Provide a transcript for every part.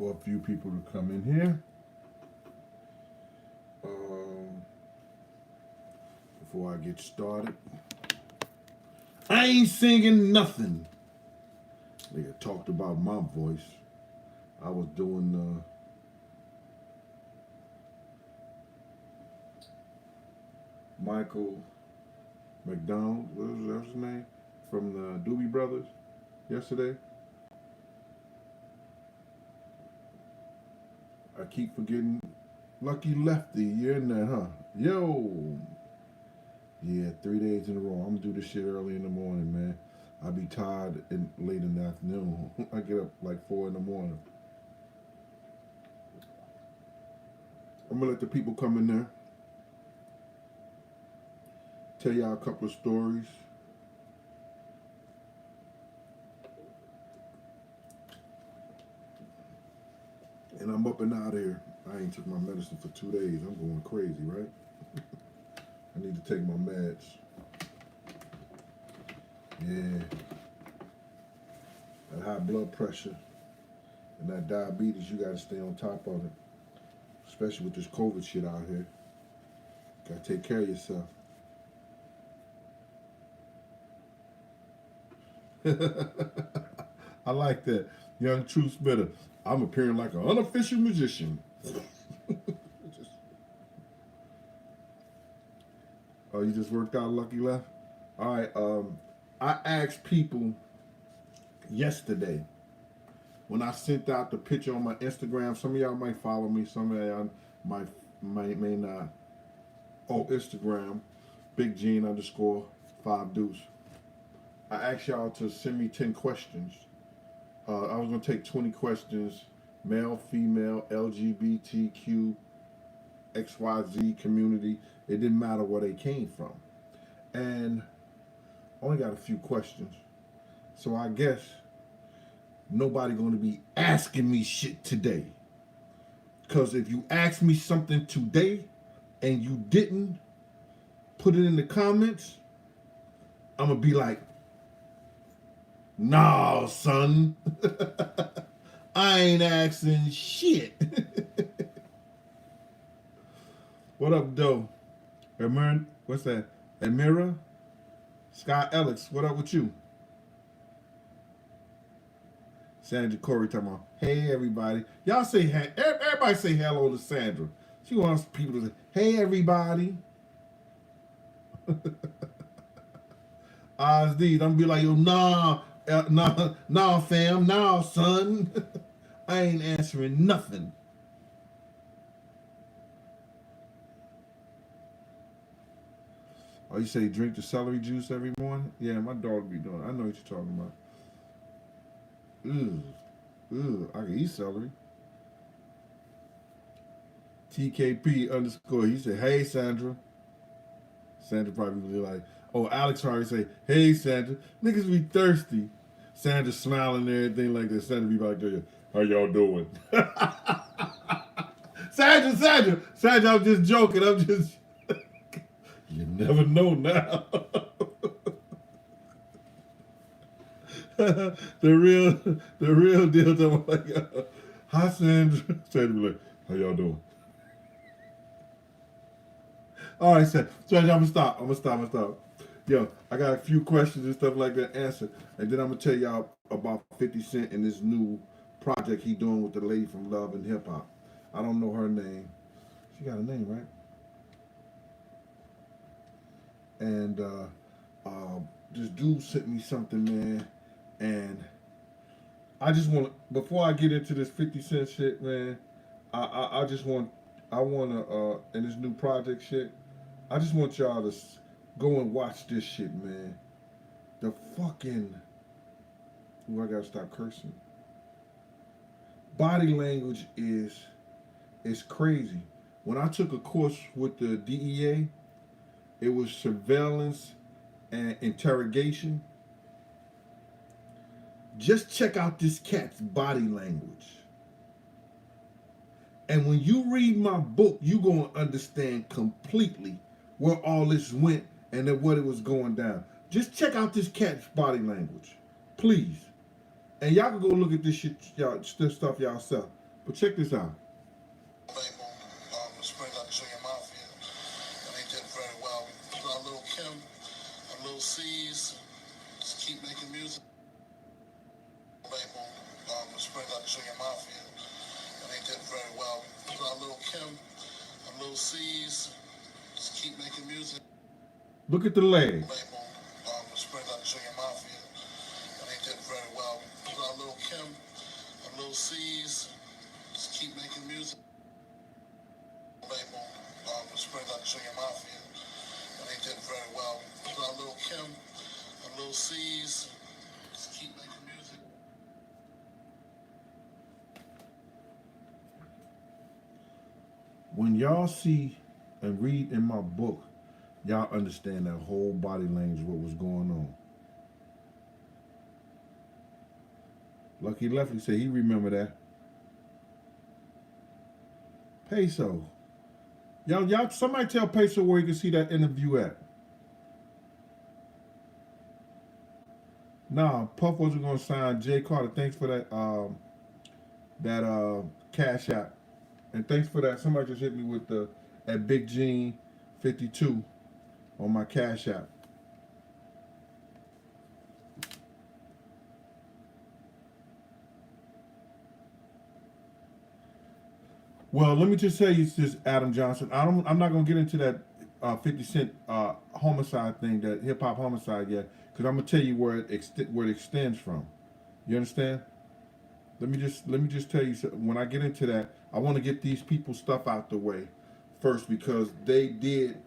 for a few people to come in here. Um, Before I get started, I ain't singing nothing. Nigga talked about my voice. I was doing Michael McDonald, what was his name? From the Doobie Brothers yesterday. I keep forgetting Lucky Lefty. You're in there, huh? Yo. Yeah, 3 days in a row. I'm gonna do this shit early in the morning, man. I'll be tired late in the afternoon. I get up like 4 in the morning. I'm gonna let the people come in there. Tell y'all a couple of stories. And I'm up and out of here. I ain't took my medicine for 2 days. I'm going crazy, right? I need to take my meds. Yeah. That high blood pressure and that diabetes, you gotta stay on top of it. Especially with this COVID shit out here. Gotta take care of yourself. I like that. Young Truth Spitter. I'm appearing like an unofficial magician. Oh, you just worked out Lucky Left? All right. I asked people yesterday when I sent out the picture on my Instagram. Some of y'all might follow me. Some of y'all may not. Oh, Instagram, Big Gene _5 Deuce. I asked y'all to send me 10 questions. I was going to take 20 questions, male, female, LGBTQ, XYZ community. It didn't matter where they came from. And I only got a few questions. So I guess nobody going to be asking me shit today. Because if you ask me something today and you didn't put it in the comments, I'm going to be like, nah, son. I ain't asking shit. What up, Doe? Emir, what's that? Emira? Scott Alex, what up with you? Sandra Corey talking about, hey, everybody. Y'all say, everybody say hello to Sandra. She wants people to say, hey, everybody. Oz D's, I'm gonna be like, yo, nah, fam, nah, son. I ain't answering nothing. Oh, you say drink the celery juice every morning? Yeah, my dog be doing it. I know what you're talking about. I can eat celery. TKP _ he said, hey, Sandra. Sandra probably be like, oh, Alex probably say, hey, Sandra. Niggas be thirsty. Sandra smiling and everything like that. Sandra be like, how y'all doing? Sandra, I'm just joking. You never know now. the real deal. I'm like, hi, Sandra. Sandra be like, how y'all doing? All right, Sandra, I'm gonna stop. Yo, I got a few questions and stuff like that answered, and then I'm gonna tell y'all about 50 Cent and this new project he doing with the lady from Love and Hip Hop. I don't know her name. She got a name, right? And this dude sent me something, man, and I just want to, before I get into this 50 Cent shit, man, I want to, in this new project shit, I just want y'all to go and watch this shit, man. The fucking, I gotta stop cursing. Body language is crazy. When I took a course with the DEA, it was surveillance and interrogation. Just check out this cat's body language. And when you read my book, you're going to understand completely where all this went and then what it was going down. Just check out this cat's body language, please. And y'all can go look at this shit, this stuff yourself. But check this out. Label, the Spring Got Junior Mafia, and they did very well. We put out Lil Kim and Lil C's, just keep making music. Label, the Spring Got Junior Mafia, and they did very well. We put out Lil Kim and Lil C's, just keep making music. Look at the leg. Label, the Spring Got Junior Mafia, and they did very well. We put out Lil Kim and Lil C's, just keep making music. Label, the Spring Got Junior Mafia, and they did very well. We put out Lil Kim and Lil C's, just keep making music. When y'all see and read in my book, y'all understand that whole body language, what was going on. Lucky Lefty said he remember that. Peso. Y'all, somebody tell Peso where you can see that interview at. Nah, Puff wasn't gonna sign Jay Carter. Thanks for that Cash App. And thanks for that. Somebody just hit me with the at Big Gene 52 on my Cash App. Well, let me just tell you this, Adam Johnson. I'm not gonna get into that 50 Cent homicide thing, that hip hop homicide yet, because I'm gonna tell you where it extends from. You understand? Let me just tell you, when I get into that, I want to get these people's stuff out the way first, because they did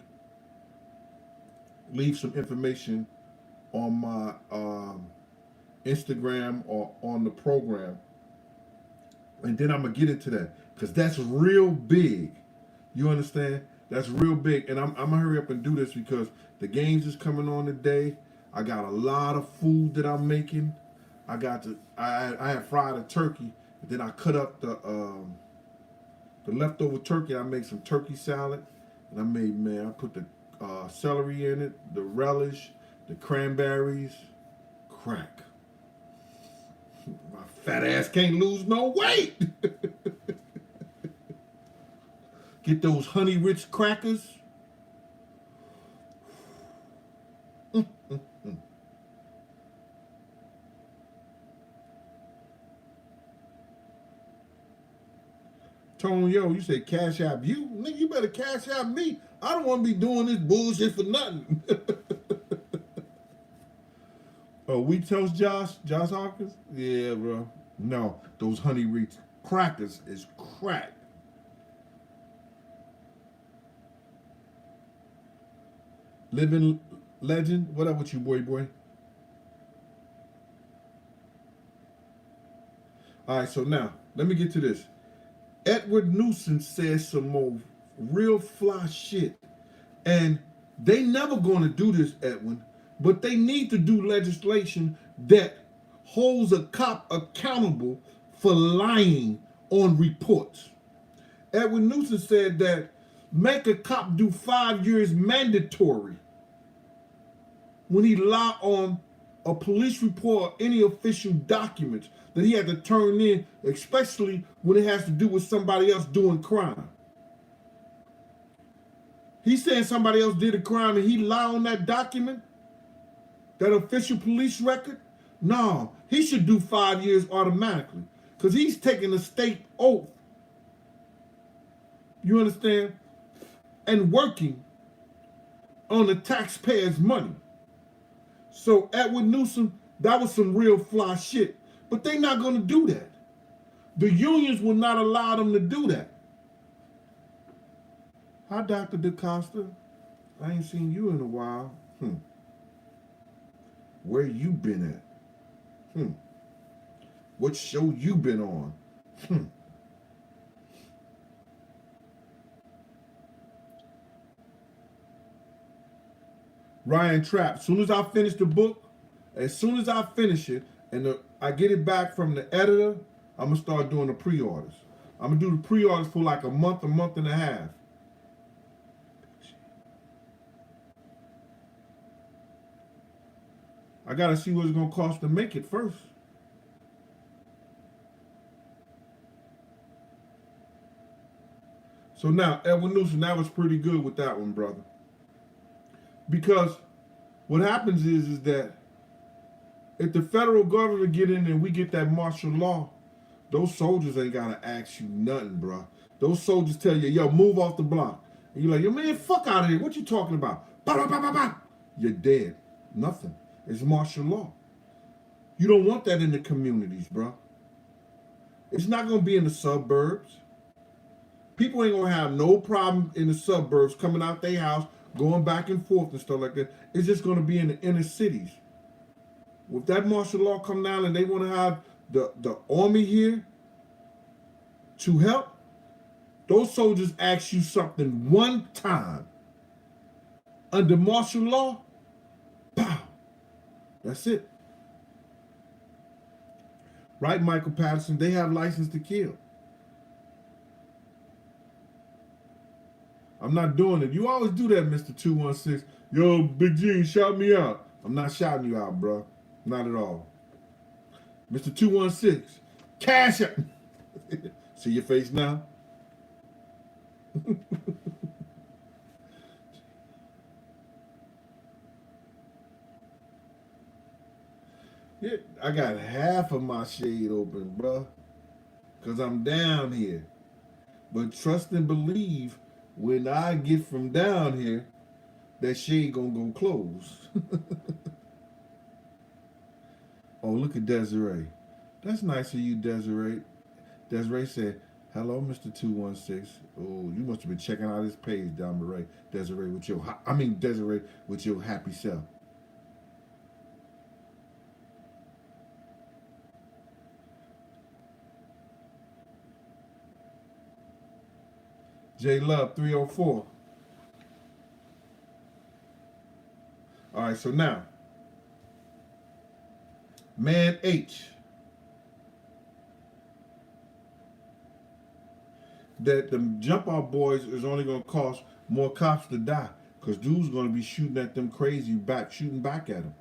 leave some information on my Instagram or on the program, and then I'm gonna get into that, because that's real big. You understand? That's real big, and I'm gonna hurry up and do this because the games is coming on today. I got a lot of food that I'm making. I had fried a turkey, and then I cut up the leftover turkey. I made some turkey salad, and I put the celery in it, the relish, the cranberries, crack. My fat ass can't lose no weight. Get those honey rich crackers. Tone, yo, you say Cash App you? Nigga, you better Cash App me. I don't want to be doing this bullshit for nothing. Oh, Wheat Toast Josh Hawkins? Yeah, bro. No, those honey rich crackers is crack. Living Legend, what up with you, boy? All right, so now, let me get to this. Edward Newsom says some more real fly shit. And they never going to do this, Edwin, but they need to do legislation that holds a cop accountable for lying on reports. Edwin Newsom said that make a cop do 5 years mandatory when he lie on a police report or any official documents that he had to turn in, especially when it has to do with somebody else doing crime. He's saying somebody else did a crime and he lie on that document, that official police record. No, he should do 5 years automatically, because he's taking a state oath. You understand? And working on the taxpayers' money. So Edward Newsom, that was some real fly shit. But they're not going to do that. The unions will not allow them to do that. Hi, Dr. DaCosta. I ain't seen you in a while. Where you been at? What show you been on? Ryan Trapp. As soon as I finish the book, as soon as I finish it, and I get it back from the editor, I'm going to start doing the pre-orders. I'm going to do the pre-orders for like a month and a half. I got to see what it's going to cost to make it first. So now, Edwin Newsom, that was pretty good with that one, brother. Because what happens is that if the federal government get in and we get that martial law, those soldiers ain't gotta ask you nothing, bro. Those soldiers tell you, yo, move off the block. And you're like, yo, man, fuck out of here. What you talking about? Bah, bah, bah, bah, bah. You're dead. Nothing. It's martial law. You don't want that in the communities, bro. It's not gonna be in the suburbs. People ain't gonna have no problem in the suburbs coming out their house, going back and forth and stuff like that. It's just gonna be in the inner cities. If that martial law come down and they want to have the army here to help, those soldiers ask you something one time under martial law, pow, that's it. Right, Michael Patterson? They have license to kill. I'm not doing it. You always do that, Mr. 216. Yo, Big G, shout me out. I'm not shouting you out, bro. Not at all. Mr. 216, cash it. See your face now? Yeah, I got half of my shade open, bro. Because I'm down here. But trust and believe, when I get from down here, that shade gonna go close. Oh, look at Desiree. That's nice of you, Desiree. Desiree said, hello, Mr. 216. Oh, you must have been checking out his page, Desiree. Desiree with your, Desiree with your happy self. J Love 304. All right, so now, Man H. That the jump out boys is only gonna cost more cops to die, because dudes gonna be shooting at them crazy back, shooting back at them.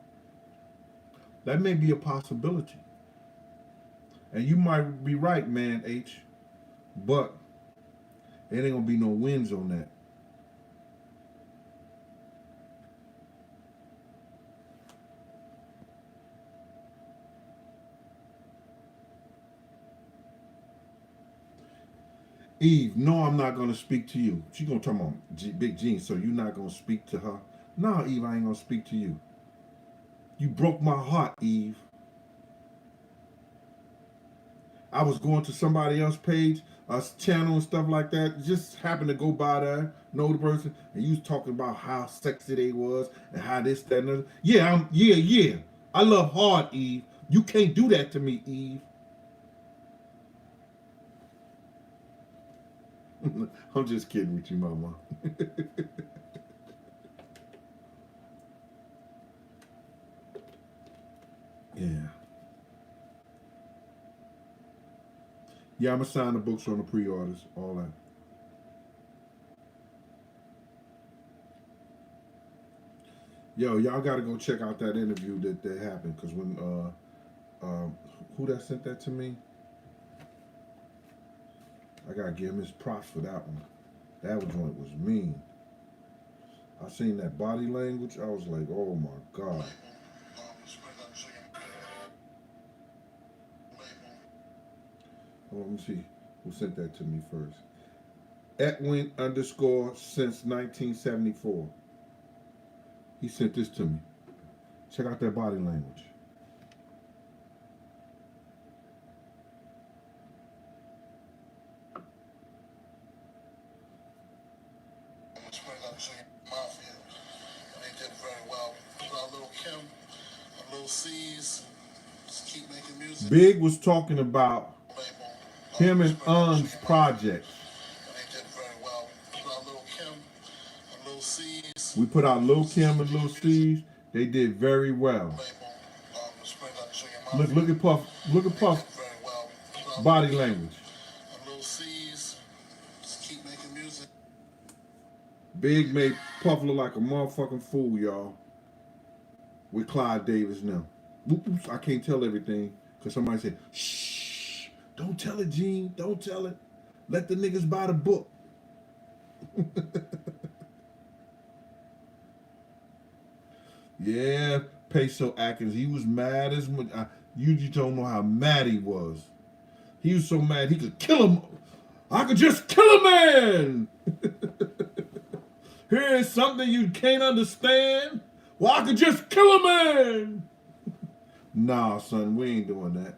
That may be a possibility. And you might be right, Man H. But it ain't gonna be no wins on that. Eve, no, I'm not gonna speak to you. She gonna talk about Big Gene, so you're not gonna speak to her. No, Eve, I ain't gonna speak to you. You broke my heart, Eve. I was going to somebody else's page, channel and stuff like that. Just happened to go by there, know the person, and you was talking about how sexy they was and how this, that, and other. Yeah. I love hard, Eve. You can't do that to me, Eve. I'm just kidding with you, mama. Yeah. Yeah, I'm going to sign the books on the pre-orders, all that. Yo, y'all got to go check out that interview that happened, because when, who that sent that to me? I got to give him his props for that one. That joint was mean. I seen that body language. I was like, oh my God. Oh, let me see who sent that to me first. Edwin _ since 1974. He sent this to me. Check out that body language. Big was talking about him and Un's projects. We put out Lil Kim and Lil C's. They did very well. Look at Puff. Look at Puff body language. Big made Puff look like a motherfucking fool, y'all. With Clyde Davis now. Oops, I can't tell everything because somebody said, shh, don't tell it, Gene. Don't tell it. Let the niggas buy the book. Yeah, Peso Atkins, he was mad as much. You just don't know how mad he was. He was so mad he could kill him. I could just kill a man. Here's something you can't understand. Well, I could just kill a man. Nah, son, we ain't doing that.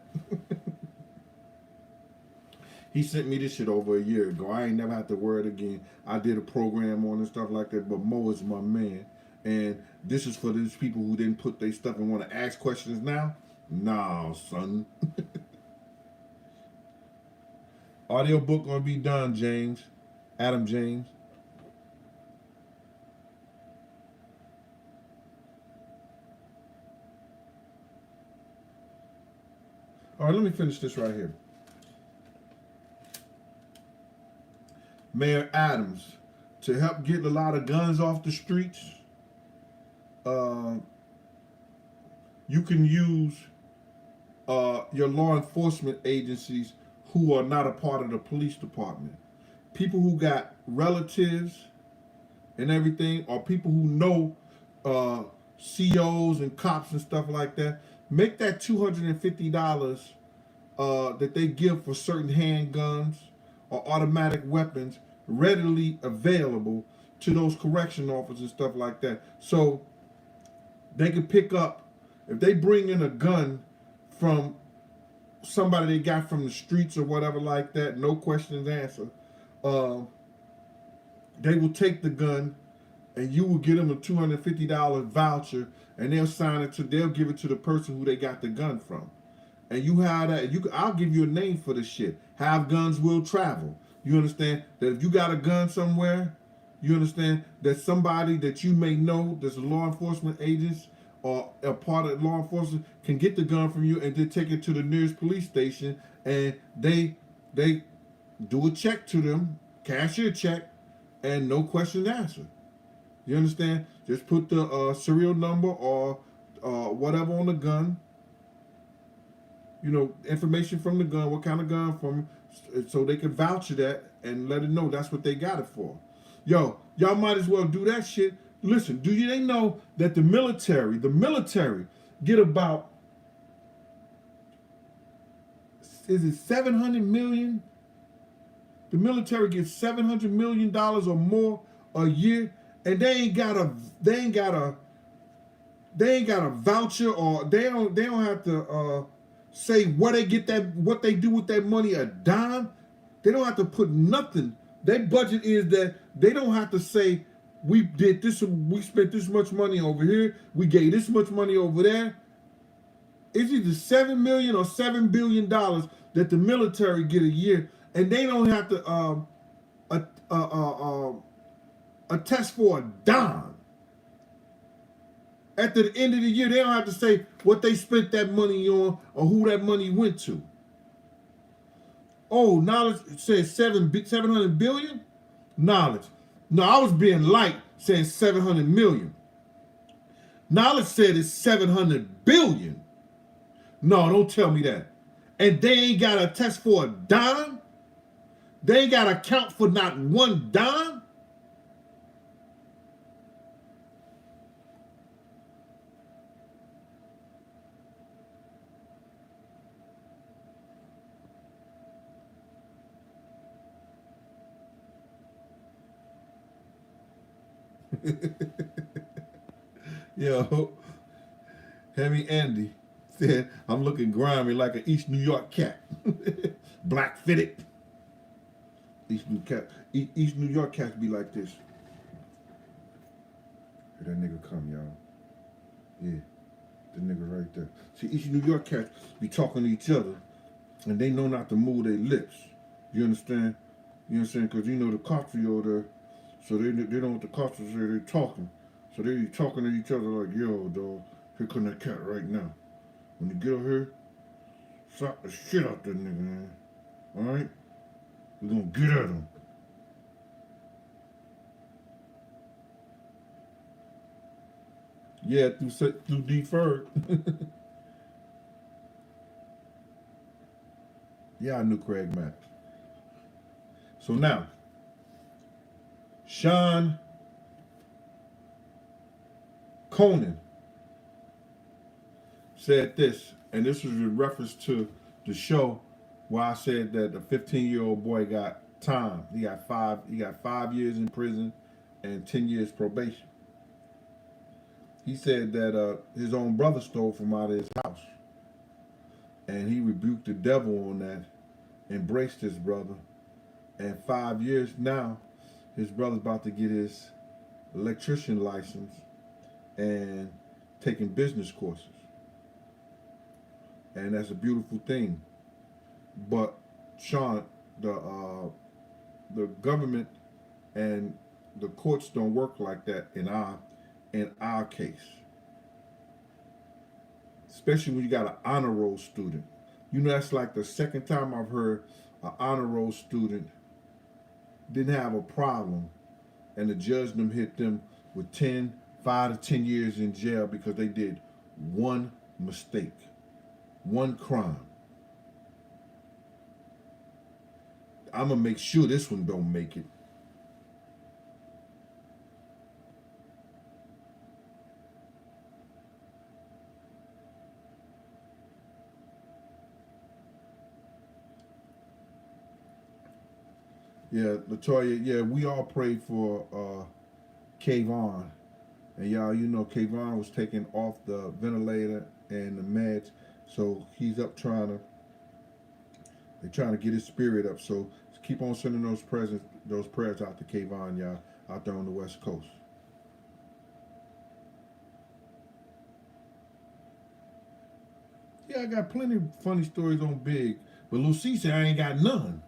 He sent me this shit over a year ago. I ain't never had to wear it again. I did a program on and stuff like that, but Mo is my man. And this is for those people who didn't put their stuff and want to ask questions now. Nah, son. Audiobook gonna be done, James. Adam James. All right, let me finish this right here. Mayor Adams, to help get a lot of guns off the streets, uh, you can use your law enforcement agencies who are not a part of the police department. People who got relatives and everything, or people who know COs and cops and stuff like that, make that $250 that they give for certain handguns or automatic weapons readily available to those correction officers and stuff like that. So they can pick up, if they bring in a gun from somebody they got from the streets or whatever like that, no questions answered, they will take the gun and you will get them a $250 voucher and they'll give it to the person who they got the gun from. And you have that, I'll give you a name for this shit. Have guns will travel. You understand that if you got a gun somewhere, you understand that somebody that you may know that's a law enforcement agent or a part of law enforcement can get the gun from you and then take it to the nearest police station and they do a check to them, cashier check, and no question answered. You understand? Just put the serial number or whatever on the gun. You know, information from the gun, what kind of gun from, so they can vouch that and let it know that's what they got it for. Yo, y'all might as well do that shit. Listen, they know that the military get about, is it 700 million? The military gets $700 million or more a year, and they ain't got a voucher, or they don't have to say where they get that, what they do with that money, a dime. They don't have to put nothing. Their budget is that they don't have to say we did this, we spent this much money over here, we gave this much money over there. It's either $7 million or $7 billion that the military get a year, and they don't have to attest for a dime. At the end of the year, they don't have to say what they spent that money on or who that money went to. Oh, knowledge says 700 billion? Knowledge. No, I was being light saying 700 million. Knowledge said it's 700 billion. No, don't tell me that. And they ain't got to test for a dime? They ain't got to count for not one dime? Yo, Heavy Andy said, I'm looking grimy like an East New York cat. Black fitted. East New York cats be like this. Here that nigga come, y'all. Yeah, the nigga right there. See, East New York cats be talking to each other, and they know not to move their lips. You understand? You understand? Because you know the cops are over there, so they know what the cops are saying. They talking. So they be talking to each other like, yo, dog, here come that cat right now. When you get over here, slap the shit out that nigga, man. Alright? We're gonna get at him. Yeah, through deferred. Yeah, I knew Craig Mack. So now, Sean Conan said this, and this was in reference to the show where I said that the 15-year-old boy got time. He got 5 years in prison and 10 years probation. He said that his own brother stole from out of his house, and he rebuked the devil on that, embraced his brother, and 5 years now, his brother's about to get his electrician license and taking business courses. And that's a beautiful thing. But Sean, the government and the courts don't work like that in our case. Especially when you got an honor roll student. You know, that's like the second time I've heard an honor roll student didn't have a problem and the judge them hit them with 5 to 10 years in jail because they did one mistake, one crime. I'm gonna make sure this one don't make it. Yeah, Latoya, yeah, we all prayed for Kayvon. And y'all, you know, Kayvon was taken off the ventilator and the meds. So he's up they're trying to get his spirit up. So keep on sending those prayers out to Kayvon, y'all, out there on the West Coast. Yeah, I got plenty of funny stories on Big. But Lil C said I ain't got none.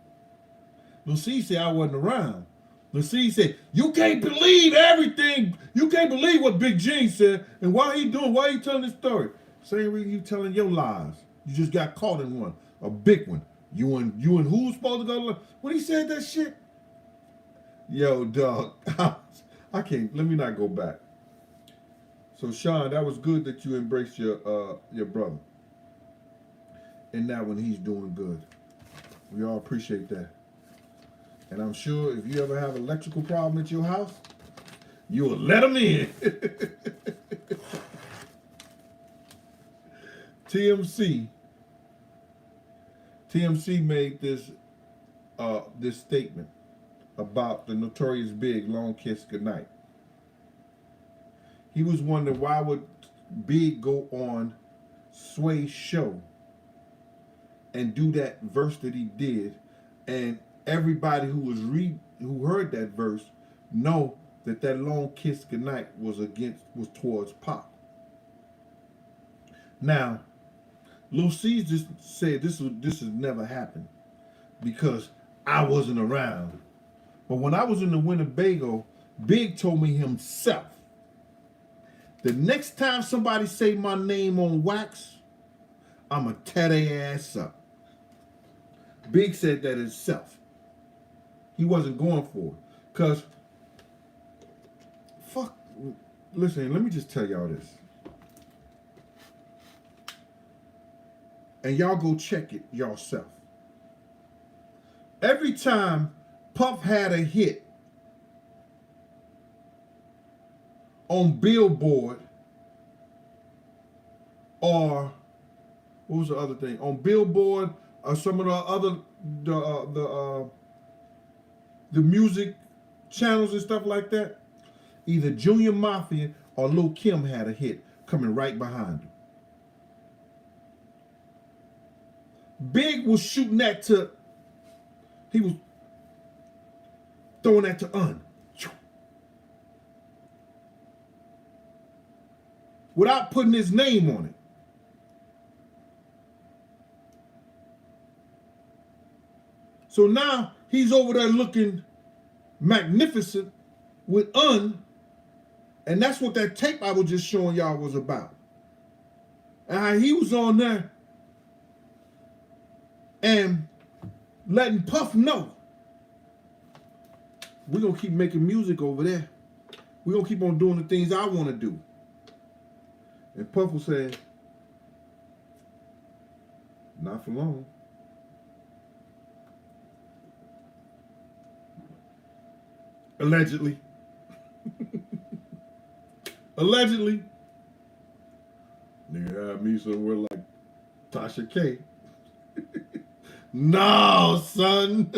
Lil C said I wasn't around. Lil C said, you can't believe everything. You can't believe what Big Gene said. And why he telling this story? Same reason you telling your lies. You just got caught in one. A big one. You and who's supposed to go? When he said that shit? Yo, dog. I can't. Let me not go back. So, Sean, that was good that you embraced your brother. And now when he's doing good. We all appreciate that. And I'm sure if you ever have an electrical problem at your house, you will let them in. TMC made this statement about the Notorious Big Long Kiss Goodnight. He was wondering why would Big go on Sway's show and do that verse that he did, and everybody who heard that verse know that long kiss goodnight was towards Pop. Now, Lil C just said this has never happened because I wasn't around. But when I was in the Winnebago, Big told me himself, the next time somebody say my name on wax, I'ma tear their ass up. Big said that himself. He wasn't going for it. Because, listen, let me just tell y'all this. And y'all go check it yourself. Every time Puff had a hit on Billboard, or what was the other thing? On Billboard or some of the other the music channels and stuff like that, either Junior Mafia or Lil Kim had a hit coming right behind him. Big was shooting that he was throwing that to without putting his name on it. So now he's over there looking magnificent with and that's what that tape I was just showing y'all was about. And how he was on there and letting Puff know, we're going to keep making music over there. We're going to keep on doing the things I want to do. And Puff was saying, not for long. Allegedly. Allegedly. Nigga had me somewhere like Tasha K. No, son.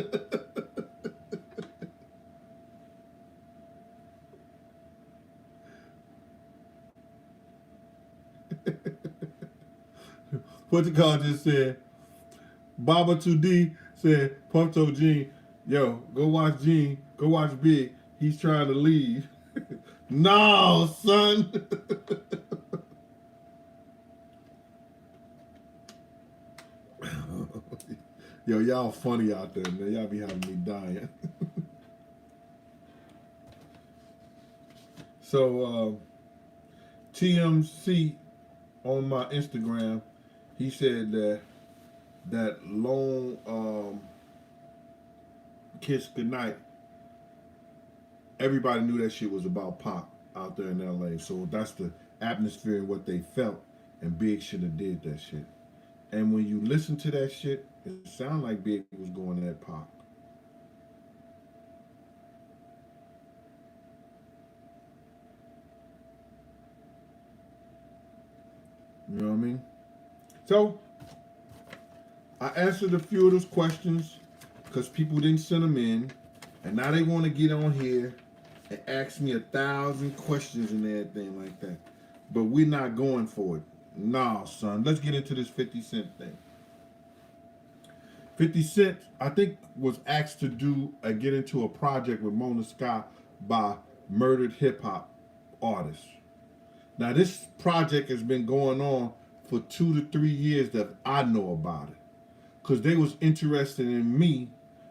What the call just said? Baba 2D said, Puff told Gene, yo, go watch Gene, go watch Big. He's trying to leave. No, son. Yo, y'all funny out there, man. Y'all be having me dying. So, TMC on my Instagram, he said that long kiss goodnight, everybody knew that shit was about Pac out there in LA. So that's the atmosphere and what they felt, and Big should have did that shit. And when you listen to that shit, it sounded like Big was going at Pac. You know what I mean? So, I answered a few of those questions because people didn't send them in. And now they want to get on here and ask me 1,000 questions and everything like that. But we're not going for it. Nah, son. Let's get into this 50 Cent thing. 50 Cent, I think, was asked to get into a project with Mona Scott by murdered hip hop artists. Now, this project has been going on for 2 to 3 years that I know about it. Because they was interested in me.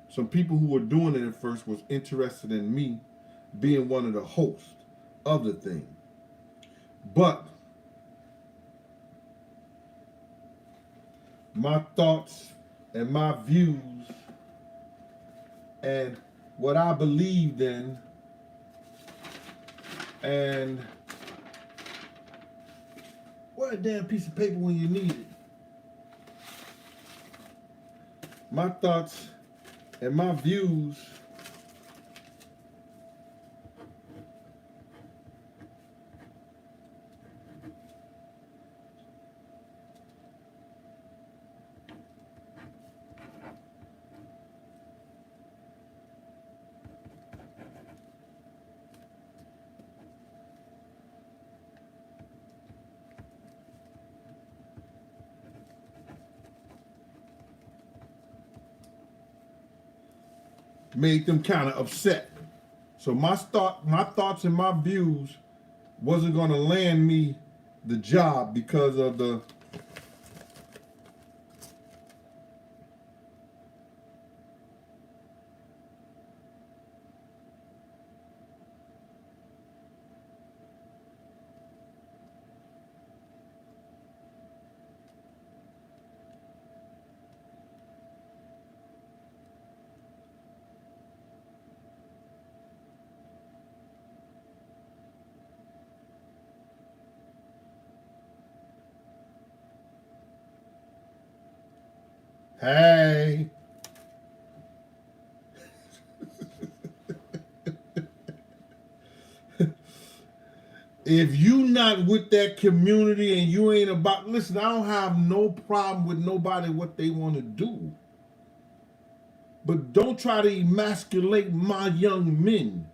Some people who were doing it at first was interested in me being one of the hosts of the thing. But my thoughts and my views and what I believed in and what a damn piece of paper when you need it. My thoughts and my views made them kind of upset. So my thoughts and my views wasn't going to land me the job because of the hey. If you not with that community and you ain't about, listen, I don't have no problem with nobody what they want to do. But don't try to emasculate my young men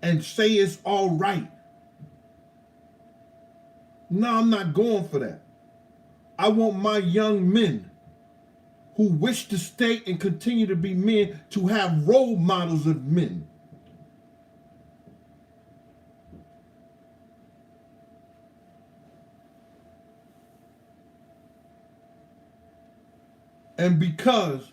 and say it's all right. No, I'm not going for that. I want my young men who wish to stay and continue to be men to have role models of men. And because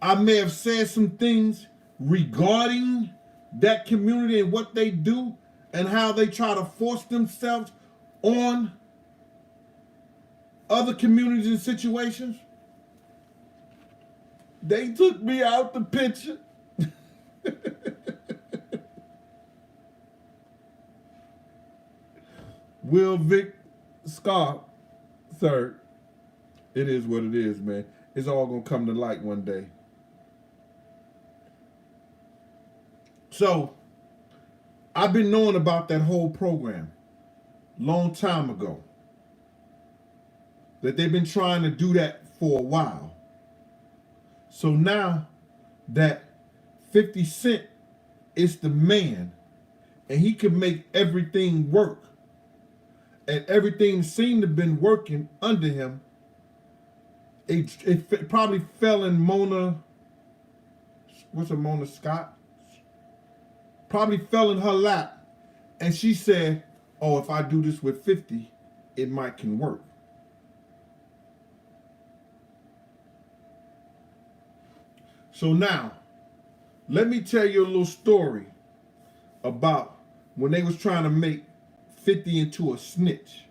I may have said some things regarding that community and what they do and how they try to force themselves on other communities and situations, they took me out the picture. Will Vic Scott, sir, it is what it is, man. It's all gonna come to light one day. So I've been knowing about that whole program long time ago. That they've been trying to do that for a while. So now that 50 Cent is the man and he can make everything work, and everything seemed to have been working under him, it probably fell in Mona, what's it, Mona Scott? Probably fell in her lap, and she said, oh, if I do this with 50, it might can work. So now, let me tell you a little story about when they was trying to make 50 into a snitch.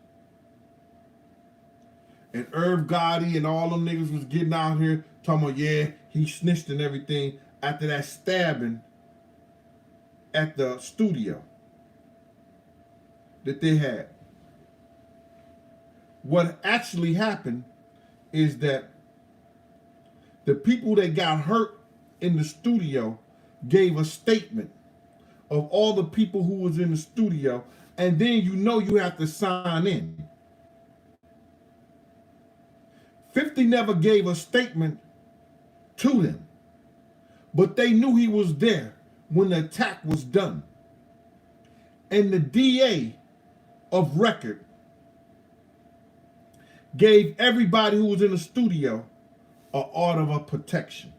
And Irv Gotti and all them niggas was getting out here talking about, yeah, he snitched and everything after that stabbing at the studio that they had. What actually happened is that the people that got hurt in the studio gave a statement of all the people who was in the studio, and then you have to sign in. 50 never gave a statement to them, but they knew he was there when the attack was done. And the DA of record gave everybody who was in the studio an order of protection.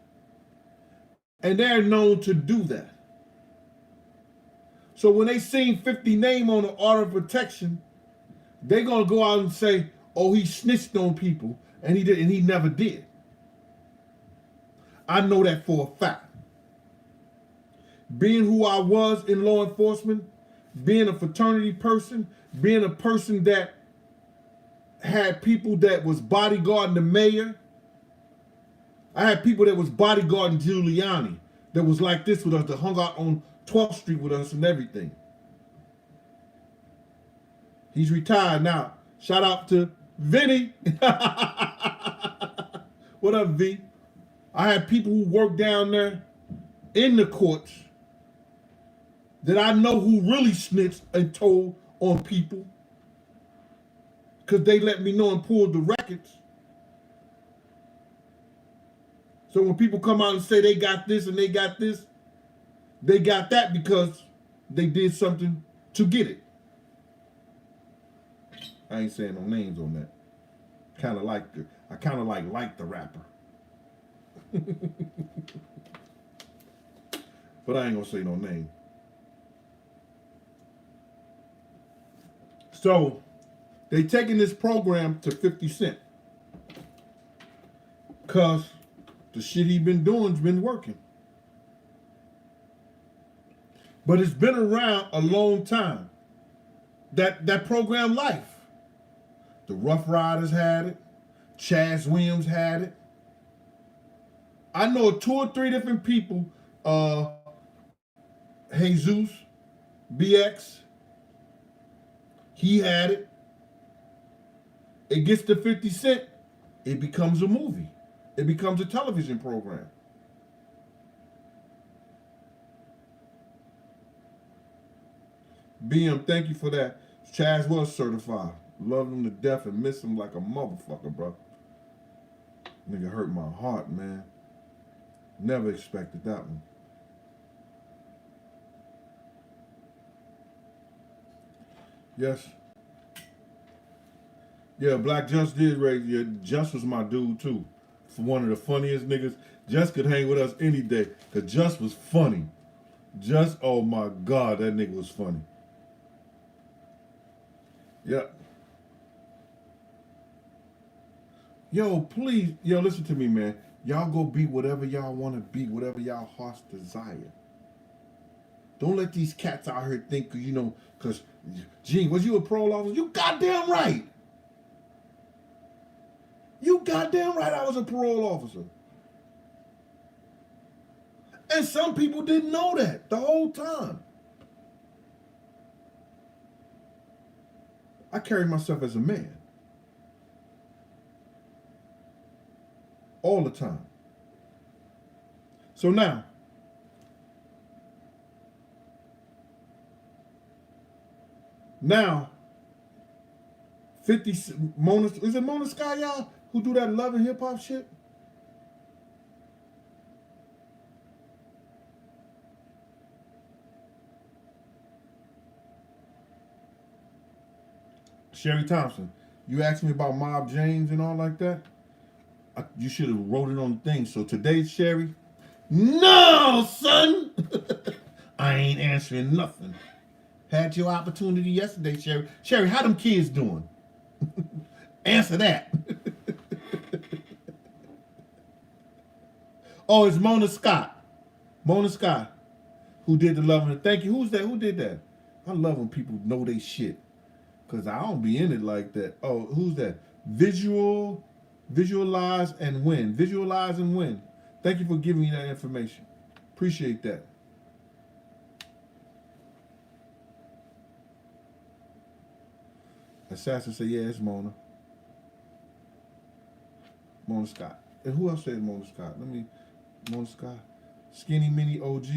And they're known to do that. So when they seen 50 name on the order of protection, they're gonna go out and say, oh, he snitched on people, and he never did. I know that for a fact. Being who I was in law enforcement, being a fraternity person, being a person that had people that was bodyguarding the mayor. I had people that was bodyguarding Giuliani that was like this with us, that hung out on 12th Street with us and everything. He's retired now. Shout out to Vinny. What up, V? I had people who worked down there in the courts that I know who really snitched and told on people because they let me know and pulled the records. So when people come out and say they got this and they got this, they got that because they did something to get it. I ain't saying no names on that. I kind of like the rapper. But I ain't gonna say no name. So they taking this program to 50 Cent. Cause the shit he been doing's been working. But it's been around a long time. That program life. The Rough Riders had it. Chaz Williams had it. I know 2 or 3 different people. Jesus, BX. He had it. It gets to 50 Cent. It becomes a movie. It becomes a television program. BM, thank you for that. Chaz was certified. Love him to death and miss him like a motherfucker, bro. Nigga hurt my heart, man. Never expected that one. Yes. Yeah, Black Just did raise. Yeah, Just was my dude too. For one of the funniest niggas. Just could hang with us any day. Cause Just was funny. Just, oh my God, that nigga was funny. Yep. Yo, please, listen to me, man. Y'all go be whatever y'all want to be, whatever y'all hearts desire. Don't let these cats out here think, because, Gene, was you a parole officer? You goddamn right. You goddamn right I was a parole officer. And some people didn't know that the whole time. I carry myself as a man. All the time. So now, Now, 50 Mona, is it Mona Sky, y'all, who do that love and hip hop shit? Sherry Thompson, you asked me about Mob James and all like that. You should have wrote it on the thing. So today, Sherry, no, son, I ain't answering nothing. Had your opportunity yesterday, Sherry. Sherry, how them kids doing? Answer that. Oh, it's Mona Scott. Mona Scott, who did the love and thank you. Who's that? Who did that? I love when people know they shit. Cause I don't be in it like that. Oh, who's that? Visualize and win. Visualize and win. Thank you for giving me that information. Appreciate that. Assassin said, yeah, it's Mona. Mona Scott. And who else said Mona Scott? Mona Scott. Skinny Mini OG.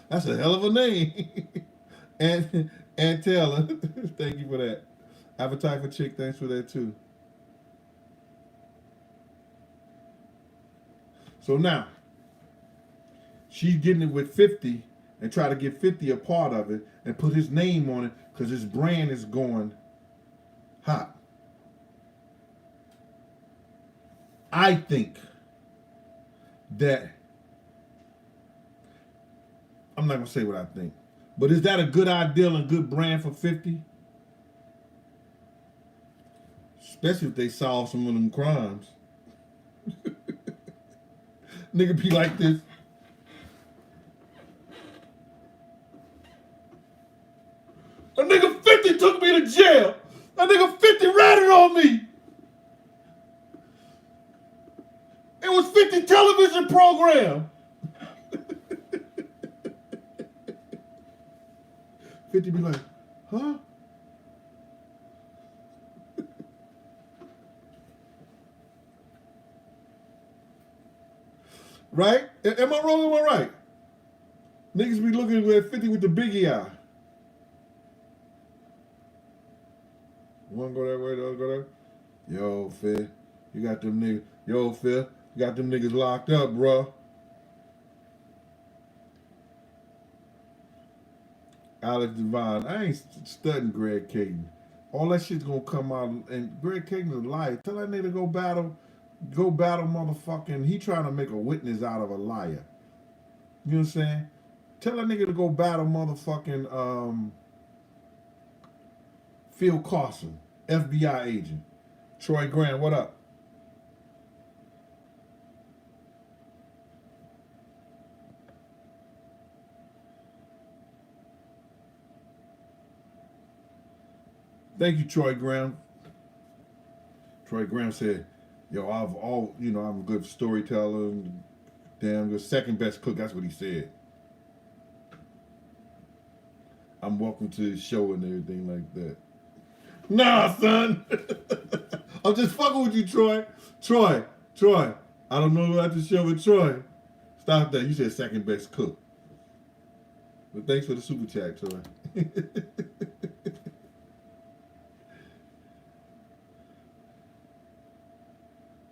That's a hell of a name. and Taylor. Thank you for that. Appetite for Chick, thanks for that too. So now, she's getting it with 50 and try to get 50 a part of it and put his name on it because his brand is going hot. I think that, I'm not going to say what I think, but is that a good idea and good brand for 50? Especially if they solve some of them crimes. Nigga be like this. A nigga 50 took me to jail. A nigga 50 ratted on me. It was 50 television program. 50 be like, huh? Right? Am I wrong or am I right? Niggas be looking at 50 with the biggie eye. One go that way, the other go that way. Yo, Phil, you got them niggas. Yo, Phil, you got them niggas locked up, bro. Alex Devine, I ain't studying Greg Caden. All that shit's gonna come out, and Greg Caden's a liar. Tell that nigga to go battle motherfucking, he trying to make a witness out of a liar. You know what I'm saying? Tell that nigga to go battle motherfucking Phil Carson, FBI agent. Troy Grant, what up? Thank you, Troy Graham. Troy Graham said, yo, I'm a good storyteller, damn good, second best cook. That's what he said. I'm welcome to his show and everything like that. Nah, son. I'm just fucking with you, Troy. Troy. I don't know about the show with Troy. Stop that. You said second best cook. But thanks for the super chat, Troy.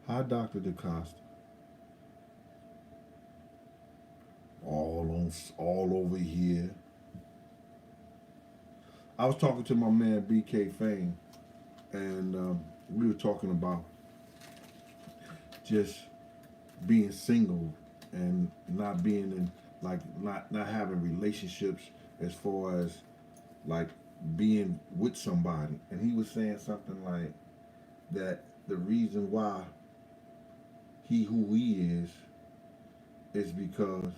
Hi, Dr. DeCosta. All over here. I was talking to my man BK Fame, and we were talking about just being single and not being in not having relationships as far as like being with somebody. And he was saying something like that the reason why he who he is because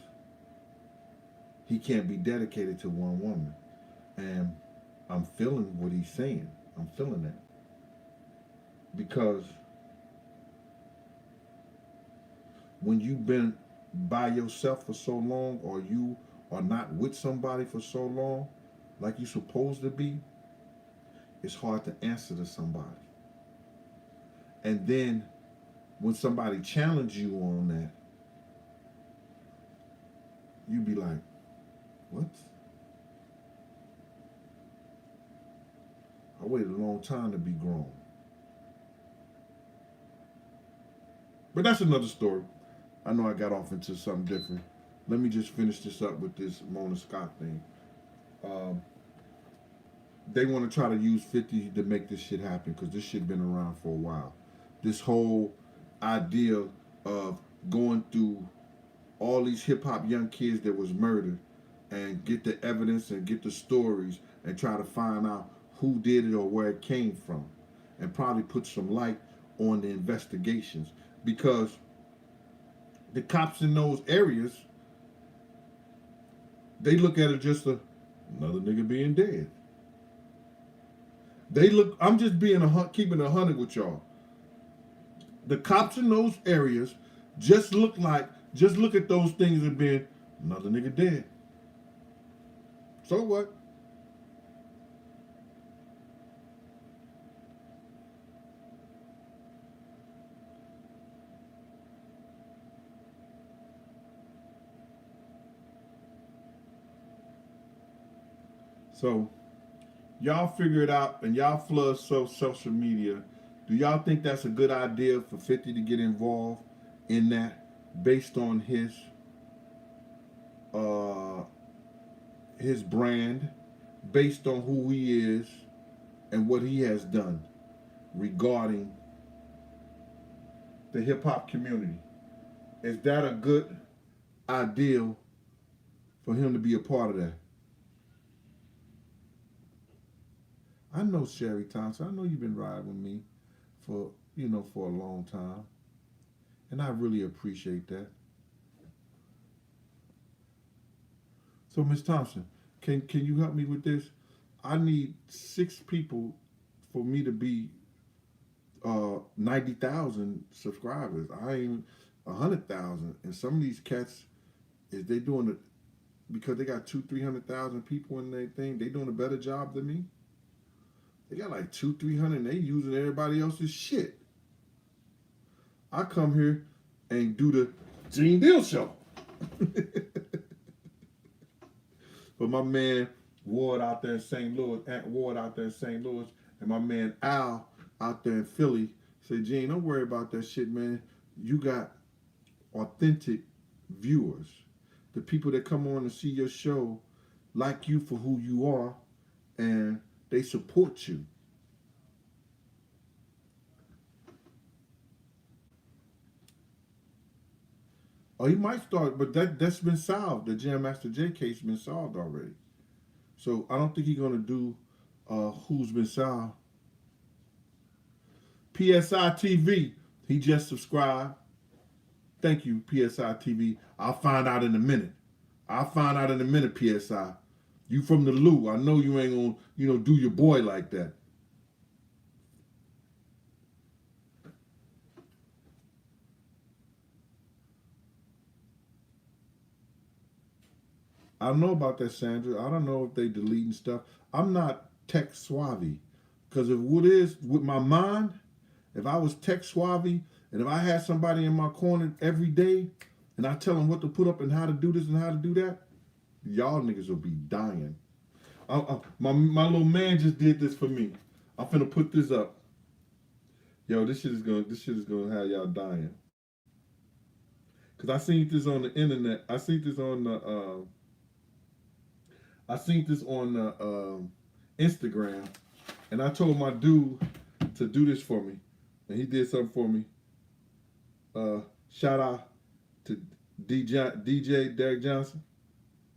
he can't be dedicated to one woman. And I'm feeling what he's saying. I'm feeling that. Because when you've been by yourself for so long, or you are not with somebody for so long, like you're supposed to be, it's hard to answer to somebody. And then when somebody challenges you on that, you be like, what? I waited a long time to be grown. But that's another story. I know I got off into something different. Let me just finish this up with this Mona Scott thing. Um, they want to try to use 50 to make this shit happen because this shit been around for a while. This whole idea of going through all these hip hop young kids that was murdered and get the evidence and get the stories and try to find out who did it or where it came from and probably put some light on the investigations because the cops in those areas they look at it just another nigga being dead. They look. I'm just keeping 100 with y'all. The cops in those areas just look at those things and being another nigga dead. So what? So y'all figure it out and y'all flood social media. Do y'all think that's a good idea for 50 to get involved in that based on uh his brand, based on who he is and what he has done regarding the hip hop community? Is that a good idea for him to be a part of that? I know Sherry Thompson. I know you've been riding with me for a long time. And I really appreciate that. So Miss Thompson, can you help me with this? I need 6 people for me to be 90,000 subscribers. I ain't 100,000. And some of these cats is they doing it because they got 200,000-300,000 people in their thing. They doing a better job than me. They got like 200-300 and they using everybody else's shit. I come here and do the Gene Deal show. But my man Ward out there in St. Louis, Aunt Ward out there in St. Louis, and my man Al out there in Philly say, Gene, don't worry about that shit, man. You got authentic viewers. The people that come on and see your show like you for who you are, and they support you. Or he might start, but that's been solved. The Jam Master Jay case been solved already. So I don't think he's gonna do Who's Been Solved. PSI TV, he just subscribed. Thank you, PSI TV. I'll find out in a minute. PSI. You from the Lou. I know you ain't gonna, do your boy like that. I don't know about that, Sandra. I don't know if they deleting stuff. I'm not tech savvy. Because if what is with my mind, if I was tech savvy and if I had somebody in my corner every day and I tell them what to put up and how to do this and how to do that, y'all niggas will be dying. My little man just did this for me. I'm finna put this up. Yo, this shit is gonna have y'all dying. Cause I seen this on the internet. I seen this on Instagram, and I told my dude to do this for me, and he did something for me. Shout out to DJ Derek Johnson.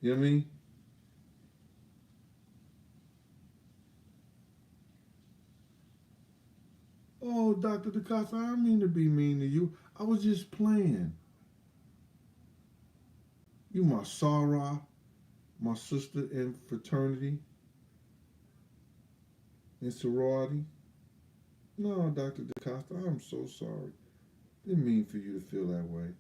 You know what I mean? Oh, Dr. DeCosta, I didn't mean to be mean to you. I was just playing. You my soror, my sister in fraternity, in sorority. No, Dr. DeCosta, I'm so sorry. Didn't mean for you to feel that way.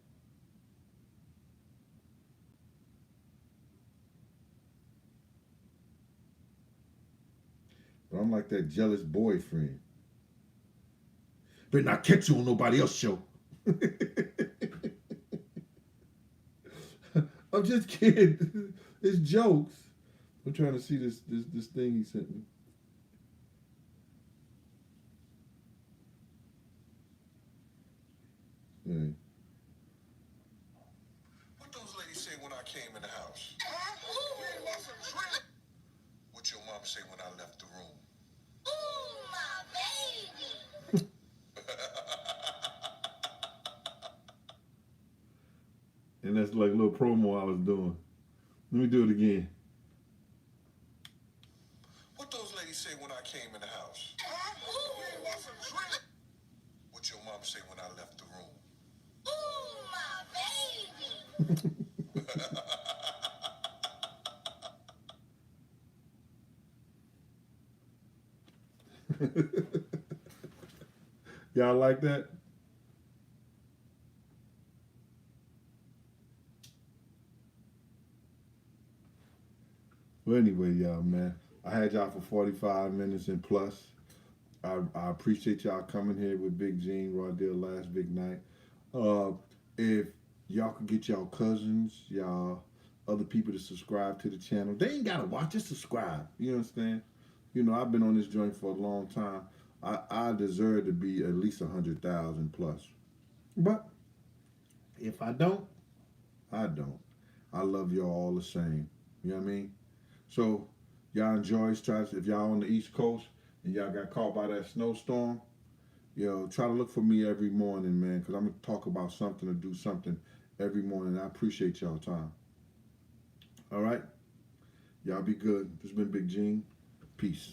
But I'm like that jealous boyfriend. Better not catch you on nobody else's show. I'm just kidding. It's jokes. I'm trying to see this thing he sent me. came in the house? What your mom say when I left the room? Ooh, my baby. And that's like a little promo I was doing. Let me do it again. What those ladies say when I came in the house? What your mom say when I left the room? Ooh, my baby. Y'all like that? Well, anyway, y'all, man, I had y'all for 45 minutes and plus. I appreciate y'all coming here with Big Gene, Raw Deal last big night. If y'all could get y'all cousins, y'all other people to subscribe to the channel. They ain't gotta watch, just subscribe. You understand? You know, I've been on this joint for a long time. I deserve to be at least 100,000 plus. But if I don't, I don't. I love y'all all the same. You know what I mean? So y'all enjoy. If y'all on the East Coast and y'all got caught by that snowstorm, try to look for me every morning, man, because I'm going to talk about something or do something every morning. I appreciate y'all time. All right? Y'all be good. This has been Big Gene. Peace.